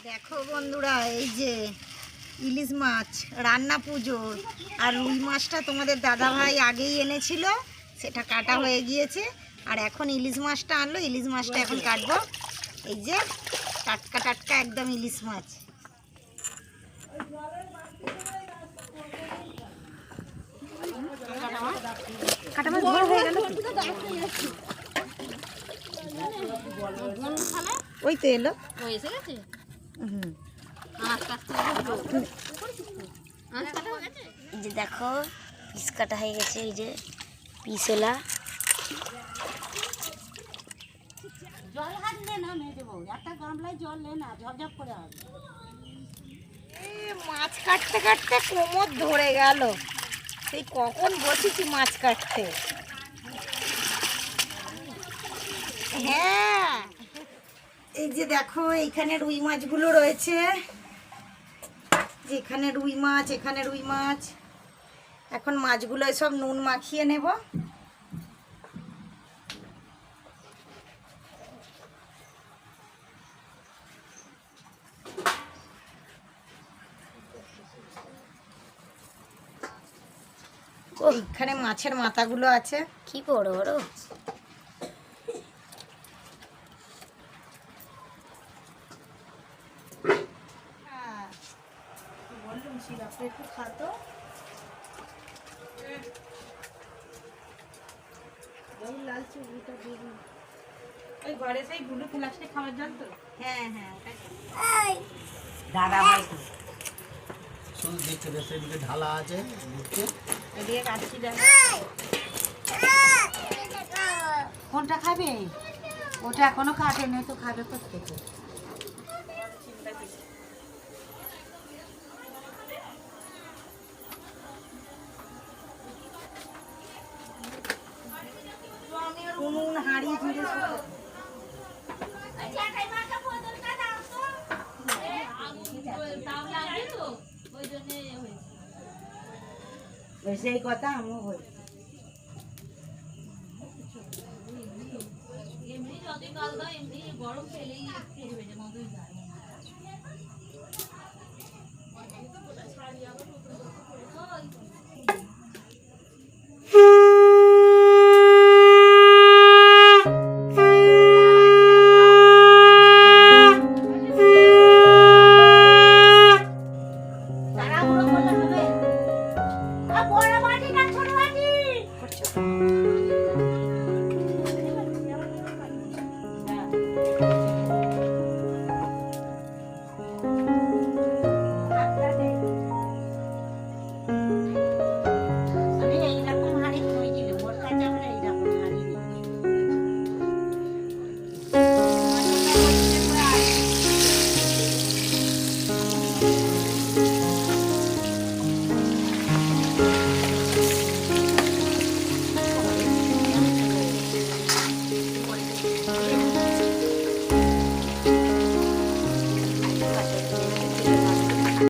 দেখো বন্ধুরা, এই যে ইলিশ মাছ রান্না পুজোর, আর রুই মাছটা তোমাদের দাদা ভাই আগেই এনেছিল, সেটা কাটা হয়ে গিয়েছে। আর এখন ইলিশ মাছটা আনলো, ইলিশ মাছটা এখন কাটবো। এই যে টাটকা টাটকা একদম ইলিশ মাছ। কাটা মাছ বড় হয়ে গেল, ওই তো এলো। এই যে দেখো পিস কাটা হয়ে গেছে, এই যে পিসলা। জল হাত নে না মেয়ে দেবো, একটা গামলায় জল নে না, ঝপঝপ করে হবে। মাছ কাটতে কাটতে কোমর ধরে গেল, সেই কখন বসেছি মাছ কাটতে। হ্যাঁ, এই যে দেখো এইখানে রুই মাছগুলো রয়েছে, যেখানে রুই মাছ, এখানে রুই মাছ। এখন মাছগুলো সব নুন মাখিয়ে নেব। এইখানে মাছের মাথাগুলো আছে, কি বড় বড়। বললুম সিরাপটা একটু খাতো। ওই লাল চুড়িটা দিয়ে দিন। ওই ঘরে সেই ব্লু প্লাস্টিক খাবার জল তো। হ্যাঁ হ্যাঁ, দাদা ভাই তো শুধু দেখতে দেখতে এদিকে ঢালা আছে, দেখতে এদিকে কাটছি। কোনটা খাবে? ওটা এখনো কাটেনি তো, খাবে প্রত্যেকে। উনুন হাঁড়ি ঝুড়ি সেই কথা আমিও বলি।